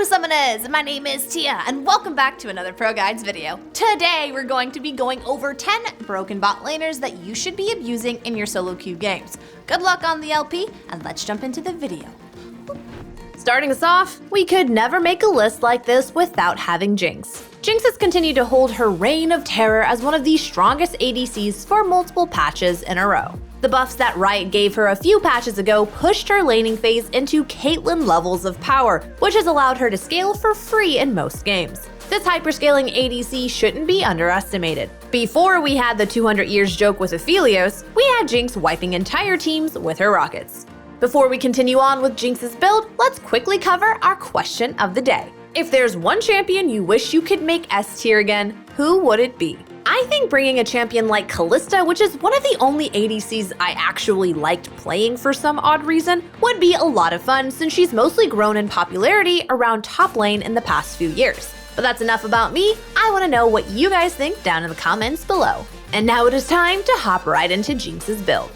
Summoners! My name is Tia, and welcome back to another ProGuides video. Today, we're going to be going over 10 broken bot laners that you should be abusing in your solo queue games. Good luck on the LP, and let's jump into the video. Starting us off, we could never make a list like this without having JINX. JINX has continued to hold her reign of terror as one of the strongest ADCs for multiple patches in a row. The buffs that Riot gave her a few patches ago pushed her laning phase into CAITLYN levels of power, which has allowed her to scale for free in most games. This hyperscaling ADC shouldn't be underestimated. Before we had the 200 years joke with Aphelios, we had JINX wiping entire teams with her rockets. Before we continue on with JINX's build, let's quickly cover our question of the day. If there's one champion you wish you could make S tier again, who would it be? I think bringing a champion like Kalista, which is one of the only ADCs I actually liked playing for some odd reason, would be a lot of fun since she's mostly grown in popularity around top lane in the past few years. But that's enough about me. I want to know what you guys think down in the comments below. And now it is time to hop right into JINX's build.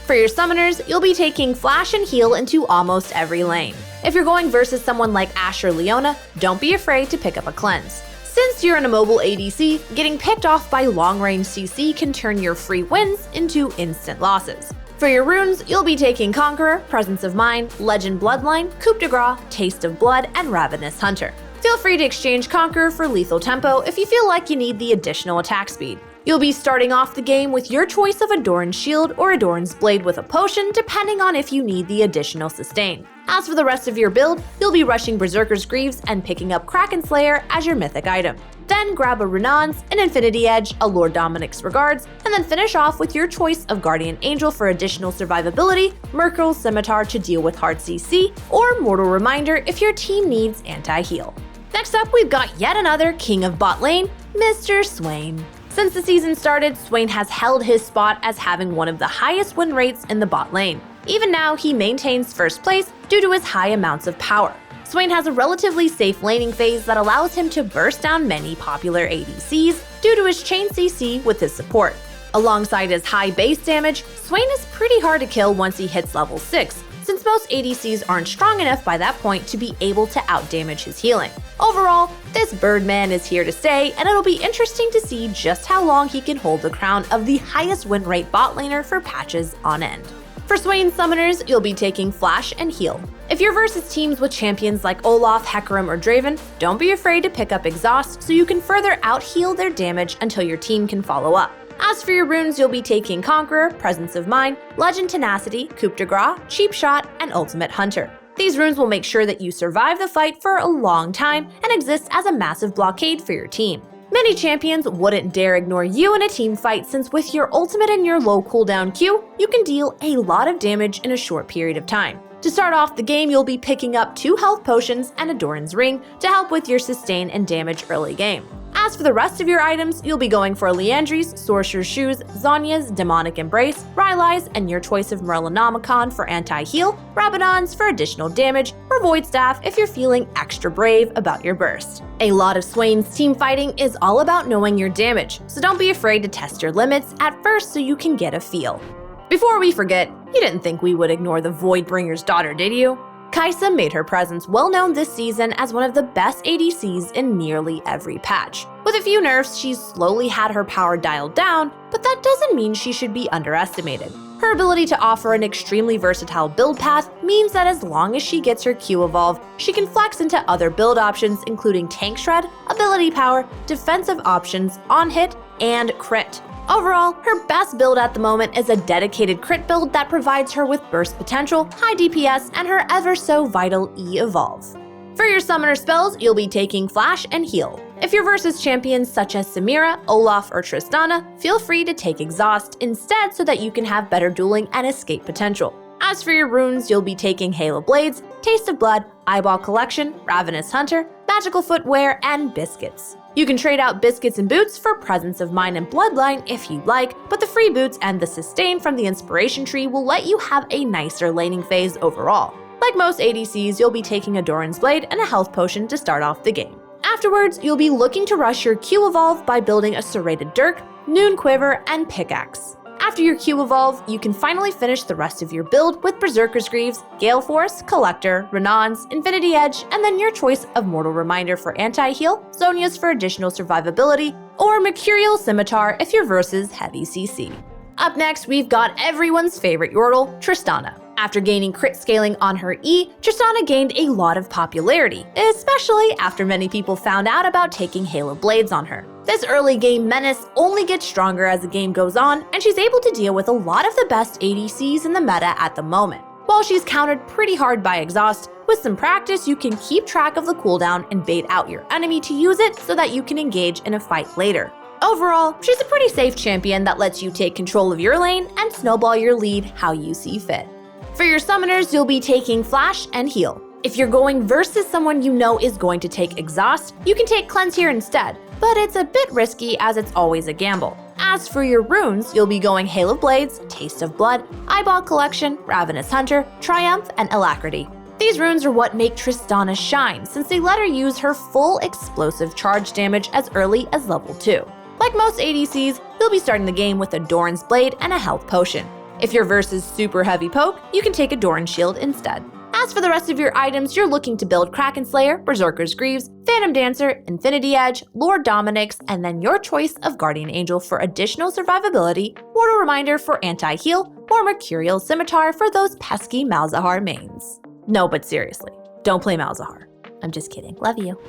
For your summoners, you'll be taking Flash and Heal into almost every lane. If you're going versus someone like Ashe or Leona, don't be afraid to pick up a Cleanse. Since you're in a mobile ADC, getting picked off by long-range CC can turn your free wins into instant losses. For your runes, you'll be taking Conqueror, Presence of Mind, Legend Bloodline, Coup de Grace, Taste of Blood, and Ravenous Hunter. Feel free to exchange Conqueror for Lethal Tempo if you feel like you need the additional attack speed. You'll be starting off the game with your choice of Adoran's Shield or Adoran's Blade with a potion depending on if you need the additional sustain. As for the rest of your build, you'll be rushing Berserker's Greaves and picking up Kraken Slayer as your mythic item. Then grab a Renan's, an Infinity Edge, a Lord Dominic's Regards, and then finish off with your choice of Guardian Angel for additional survivability, Merkel's Scimitar to deal with hard CC, or Mortal Reminder if your team needs anti-heal. Next up, we've got yet another king of bot lane, Mr. SWAIN. Since the season started, SWAIN has held his spot as having one of the highest win rates in the bot lane. Even now, he maintains first place due to his high amounts of power. SWAIN has a relatively safe laning phase that allows him to burst down many popular ADCs due to his chain CC with his support. Alongside his high base damage, SWAIN is pretty hard to kill once he hits level 6, since most ADCs aren't strong enough by that point to be able to outdamage his healing. Overall, this Birdman is here to stay, and it'll be interesting to see just how long he can hold the crown of the highest win rate bot laner for patches on end. For SWAIN summoners, you'll be taking Flash and Heal. If you're versus teams with champions like Olaf, Hecarim, or Draven, don't be afraid to pick up Exhaust so you can further out-heal their damage until your team can follow up. As for your runes, you'll be taking Conqueror, Presence of Mind, Legend Tenacity, Coup de Grace, Cheap Shot, and Ultimate Hunter. These runes will make sure that you survive the fight for a long time and exist as a massive blockade for your team. Many champions wouldn't dare ignore you in a team fight since with your ultimate and your low cooldown Q, you can deal a lot of damage in a short period of time. To start off the game, you'll be picking up 2 health potions and a Doran's Ring to help with your sustain and damage early game. As for the rest of your items, you'll be going for Liandry's, Sorcerer's Shoes, Zhonya's Demonic Embrace, Rylai's, and your choice of Merlinomicon for anti-heal, Rabadon's for additional damage, or Void Staff if you're feeling extra brave about your burst. A lot of SWAIN's team fighting is all about knowing your damage, so don't be afraid to test your limits at first so you can get a feel. Before we forget, you didn't think we would ignore the Voidbringer's daughter, did you? Kai'Sa made her presence well known this season as one of the best ADCs in nearly every patch. With a few nerfs, she's slowly had her power dialed down, but that doesn't mean she should be underestimated. Her ability to offer an extremely versatile build path means that as long as she gets her Q evolved, she can flex into other build options including Tank Shred, Ability Power, defensive options, on hit, and crit. Overall, her best build at the moment is a dedicated crit build that provides her with burst potential, high DPS, and her ever so vital E-Evolve. For your summoner spells, you'll be taking Flash and Heal. If you're versus champions such as Samira, Olaf, or Tristana, feel free to take Exhaust instead so that you can have better dueling and escape potential. As for your runes, you'll be taking Halo Blades, Taste of Blood, Eyeball Collection, Ravenous Hunter, Magical Footwear, and Biscuits. You can trade out Biscuits and Boots for Presence of Mind and Bloodline if you like, but the free boots and the sustain from the Inspiration Tree will let you have a nicer laning phase overall. Like most ADCs, you'll be taking a Doran's Blade and a health potion to start off the game. Afterwards, you'll be looking to rush your Q Evolve by building a Serrated Dirk, Noon Quiver, and Pickaxe. After your Q evolve, you can finally finish the rest of your build with Berserker's Greaves, Gale Force, Collector, Renan's, Infinity Edge, and then your choice of Mortal Reminder for anti-heal, Zonia's for additional survivability, or Mercurial Scimitar if you're versus heavy CC. Up next, we've got everyone's favorite Yordle, Tristana. After gaining crit scaling on her E, Tristana gained a lot of popularity, especially after many people found out about taking Halo Blades on her. This early game menace only gets stronger as the game goes on, and she's able to deal with a lot of the best ADCs in the meta at the moment. While she's countered pretty hard by Exhaust, with some practice you can keep track of the cooldown and bait out your enemy to use it so that you can engage in a fight later. Overall, she's a pretty safe champion that lets you take control of your lane and snowball your lead how you see fit. For your summoners, you'll be taking Flash and Heal. If you're going versus someone you know is going to take Exhaust, you can take Cleanse here instead, but it's a bit risky as it's always a gamble. As for your runes, you'll be going Hail of Blades, Taste of Blood, Eyeball Collection, Ravenous Hunter, Triumph, and Alacrity. These runes are what make Tristana shine, since they let her use her full explosive charge damage as early as level 2. Like most ADCs, you'll be starting the game with a Doran's Blade and a health potion. If you're versus super heavy poke, you can take a Doran Shield instead. As for the rest of your items, you're looking to build Kraken Slayer, Berserker's Greaves, Phantom Dancer, Infinity Edge, Lord Dominik's, and then your choice of Guardian Angel for additional survivability, Mortal Reminder for anti-heal, or Mercurial Scimitar for those pesky Malzahar mains. No, but seriously, don't play Malzahar. I'm just kidding, love you.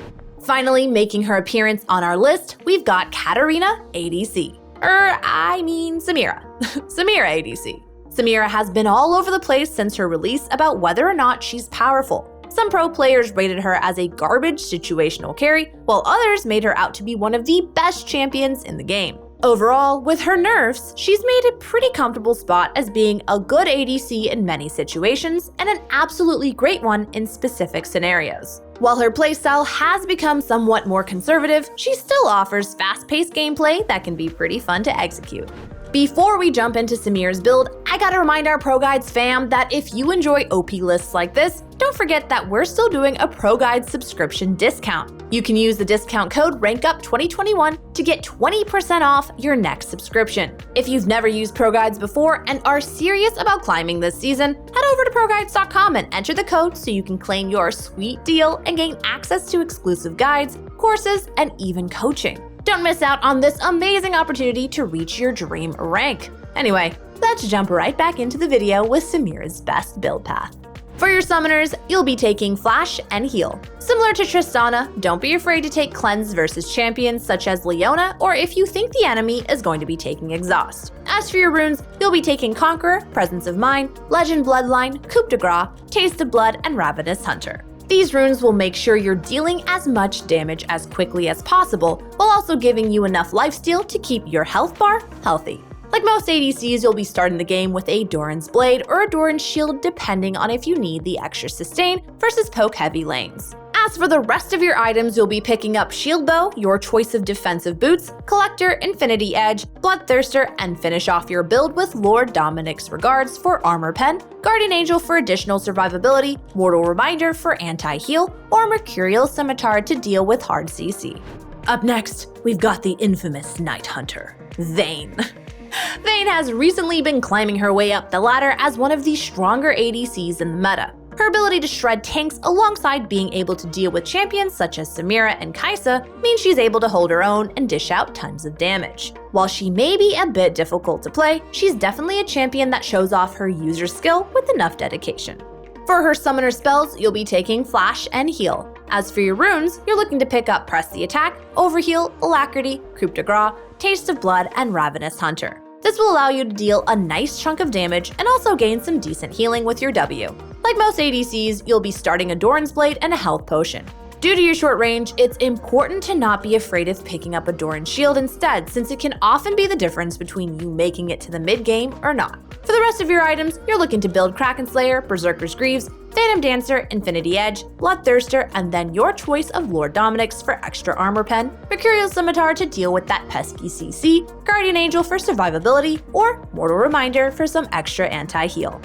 Finally, making her appearance on our list, we've got Katarina ADC. Samira. Samira ADC. Samira has been all over the place since her release about whether or not she's powerful. Some pro players rated her as a garbage situational carry, while others made her out to be one of the best champions in the game. Overall, with her nerfs, she's made a pretty comfortable spot as being a good ADC in many situations and an absolutely great one in specific scenarios. While her playstyle has become somewhat more conservative, she still offers fast-paced gameplay that can be pretty fun to execute. Before we jump into Samira's build, I gotta remind our ProGuides fam that if you enjoy OP lists like this, don't forget that we're still doing a ProGuides subscription discount. You can use the discount code RANKUP2021 to get 20% off your next subscription. If you've never used ProGuides before and are serious about climbing this season, head over to ProGuides.com and enter the code so you can claim your sweet deal and gain access to exclusive guides, courses, and even coaching. Don't miss out on this amazing opportunity to reach your dream rank. Anyway, let's jump right back into the video with Samira's best build path. For your summoners, you'll be taking Flash and Heal. Similar to Tristana, don't be afraid to take Cleanse versus champions such as Leona, or if you think the enemy is going to be taking Exhaust. As for your runes, you'll be taking Conqueror, Presence of Mind, Legend Bloodline, Coup de Grace, Taste of Blood, and Ravenous Hunter. These runes will make sure you're dealing as much damage as quickly as possible, while also giving you enough lifesteal to keep your health bar healthy. Like most ADCs, you'll be starting the game with a Doran's Blade or a Doran's Shield depending on if you need the extra sustain versus poke-heavy lanes. As for the rest of your items, you'll be picking up Shield Bow, your choice of defensive boots, Collector, Infinity Edge, Bloodthirster, and finish off your build with Lord Dominik's Regards for Armor Pen, Guardian Angel for additional survivability, Mortal Reminder for anti-heal, or Mercurial Scimitar to deal with hard CC. Up next, we've got the infamous Night Hunter, Vayne. Vayne has recently been climbing her way up the ladder as one of the stronger ADCs in the meta. Her ability to shred tanks alongside being able to deal with champions such as Samira and Kai'Sa means she's able to hold her own and dish out tons of damage. While she may be a bit difficult to play, she's definitely a champion that shows off her user skill with enough dedication. For her summoner spells, you'll be taking Flash and Heal. As for your runes, you're looking to pick up Press the Attack, Overheal, Alacrity, Coup de Grace, Taste of Blood, and Ravenous Hunter. This will allow you to deal a nice chunk of damage and also gain some decent healing with your W. Like most ADCs, you'll be starting a Doran's Blade and a health potion. Due to your short range, it's important to not be afraid of picking up a Doran's Shield instead, since it can often be the difference between you making it to the mid-game or not. For the rest of your items, you're looking to build Kraken Slayer, Berserker's Greaves, Phantom Dancer, Infinity Edge, Bloodthirster, and then your choice of Lord Dominik's for extra armor pen, Mercurial Scimitar to deal with that pesky CC, Guardian Angel for survivability, or Mortal Reminder for some extra anti-heal.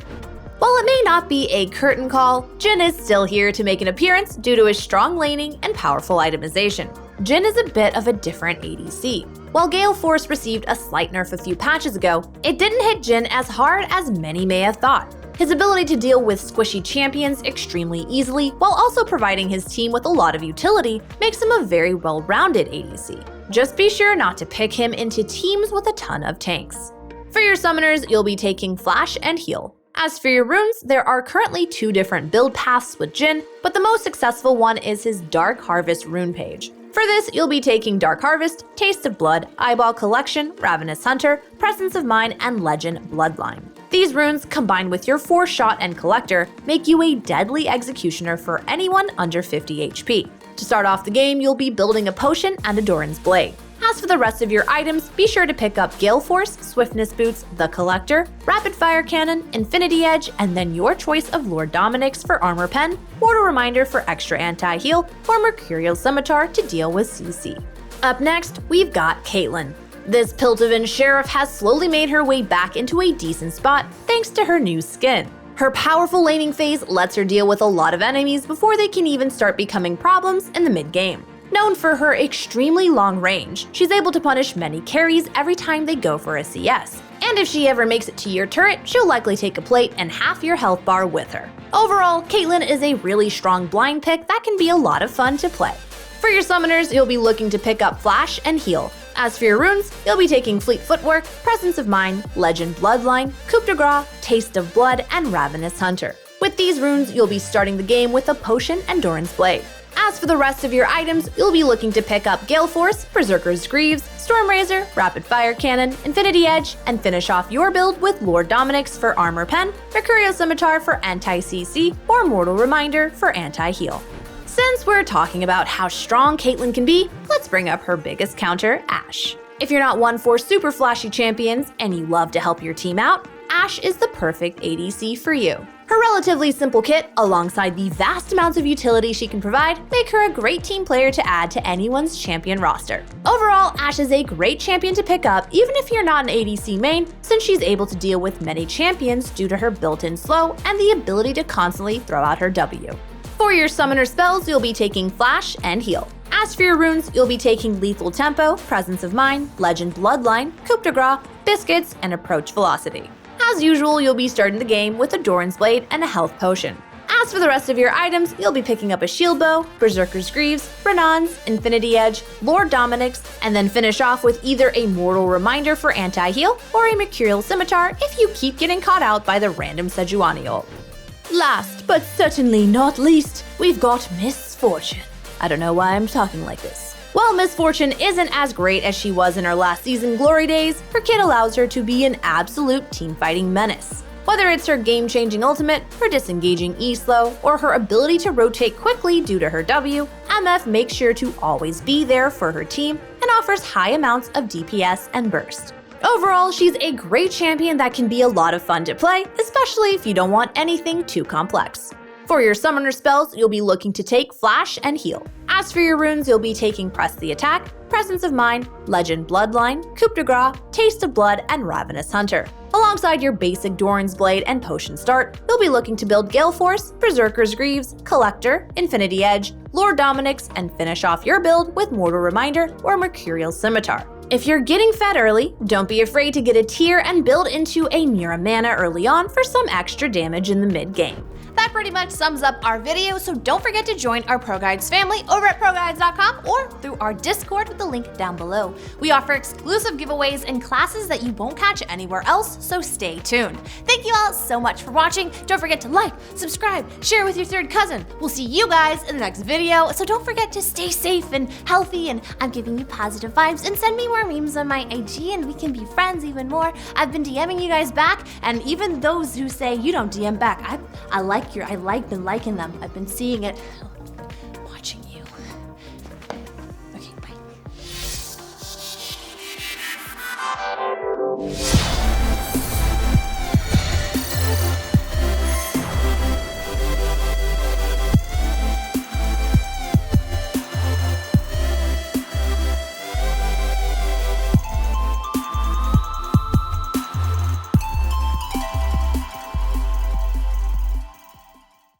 While it may not be a curtain call, JIN is still here to make an appearance due to his strong laning and powerful itemization. JHIN is a bit of a different ADC. While Gale Force received a slight nerf a few patches ago, it didn't hit JHIN as hard as many may have thought. His ability to deal with squishy champions extremely easily, while also providing his team with a lot of utility, makes him a very well-rounded ADC. Just be sure not to pick him into teams with a ton of tanks. For your summoners, you'll be taking Flash and Heal. As for your runes, there are currently 2 different build paths with JHIN, but the most successful one is his Dark Harvest rune page. For this, you'll be taking Dark Harvest, Taste of Blood, Eyeball Collection, Ravenous Hunter, Presence of Mind, and Legend Bloodline. These runes, combined with your 4-shot and Collector, make you a deadly executioner for anyone under 50 HP. To start off the game, you'll be building a potion and a Doran's Blade. As for the rest of your items, be sure to pick up Gale Force, Swiftness Boots, the Collector, Rapid Fire Cannon, Infinity Edge, and then your choice of Lord Dominic's for Armor Pen, Mortal Reminder for extra anti-heal, or Mercurial Scimitar to deal with CC. Up next, we've got CAITLYN. This Piltovan Sheriff has slowly made her way back into a decent spot thanks to her new skin. Her powerful laning phase lets her deal with a lot of enemies before they can even start becoming problems in the mid-game. Known for her extremely long range, she's able to punish many carries every time they go for a CS. And if she ever makes it to your turret, she'll likely take a plate and half your health bar with her. Overall, CAITLYN is a really strong blind pick that can be a lot of fun to play. For your summoners, you'll be looking to pick up Flash and Heal. As for your runes, you'll be taking Fleet Footwork, Presence of Mind, Legend Bloodline, Coup de Grace, Taste of Blood, and Ravenous Hunter. With these runes, you'll be starting the game with a Potion and Doran's Blade. As for the rest of your items, you'll be looking to pick up Gale Force, Berserker's Greaves, Storm Razor, Rapid Fire Cannon, Infinity Edge, and finish off your build with Lord Dominic's for Armor Pen, Mercurial Scimitar for anti-CC, or Mortal Reminder for anti-heal. Since we're talking about how strong CAITLYN can be, let's bring up her biggest counter, Ashe. If you're not one for super flashy champions and you love to help your team out, Ashe is the perfect ADC for you. Her relatively simple kit, alongside the vast amounts of utility she can provide, make her a great team player to add to anyone's champion roster. Overall, Ashe is a great champion to pick up even if you're not an ADC main, since she's able to deal with many champions due to her built-in slow and the ability to constantly throw out her W. For your summoner spells, you'll be taking Flash and Heal. As for your runes, you'll be taking Lethal Tempo, Presence of Mind, Legend Bloodline, Coup de Grace, Biscuits, and Approach Velocity. As usual, you'll be starting the game with a Doran's Blade and a health potion. As for the rest of your items, you'll be picking up a Shield Bow, Berserker's Greaves, Renan's, Infinity Edge, Lord Dominic's, and then finish off with either a Mortal Reminder for anti-heal or a Mercurial Scimitar if you keep getting caught out by the random Sejuani ult. Last, but certainly not least, we've got Miss Fortune. I don't know why I'm talking like this. While Miss Fortune isn't as great as she was in her last season glory days, her kit allows her to be an absolute team-fighting menace. Whether it's her game-changing ultimate, her disengaging E-slow, or her ability to rotate quickly due to her W, MF makes sure to always be there for her team and offers high amounts of DPS and burst. Overall, she's a great champion that can be a lot of fun to play, especially if you don't want anything too complex. For your summoner spells, you'll be looking to take Flash and Heal. As for your runes, you'll be taking Press the Attack, Presence of Mind, Legend Bloodline, Coup de Grace, Taste of Blood, and Ravenous Hunter. Alongside your basic Doran's Blade and Potion start, you'll be looking to build Gale Force, Berserker's Greaves, Collector, Infinity Edge, Lord Dominic's, and finish off your build with Mortal Reminder or Mercurial Scimitar. If you're getting fed early, don't be afraid to get a tier and build into a Mira Mana early on for some extra damage in the mid-game. That pretty much sums up our video, so don't forget to join our ProGuides family over at ProGuides.com or through our Discord with the link down below. We offer exclusive giveaways and classes that you won't catch anywhere else, so stay tuned. Thank you all so much for watching. Don't forget to like, subscribe, share with your third cousin. We'll see you guys in the next video, so don't forget to stay safe and healthy, and I'm giving you positive vibes, and send me more memes on my IG and we can be friends even more. I've been DMing you guys back, and even those who say you don't DM back, I've been liking them. I've been seeing it.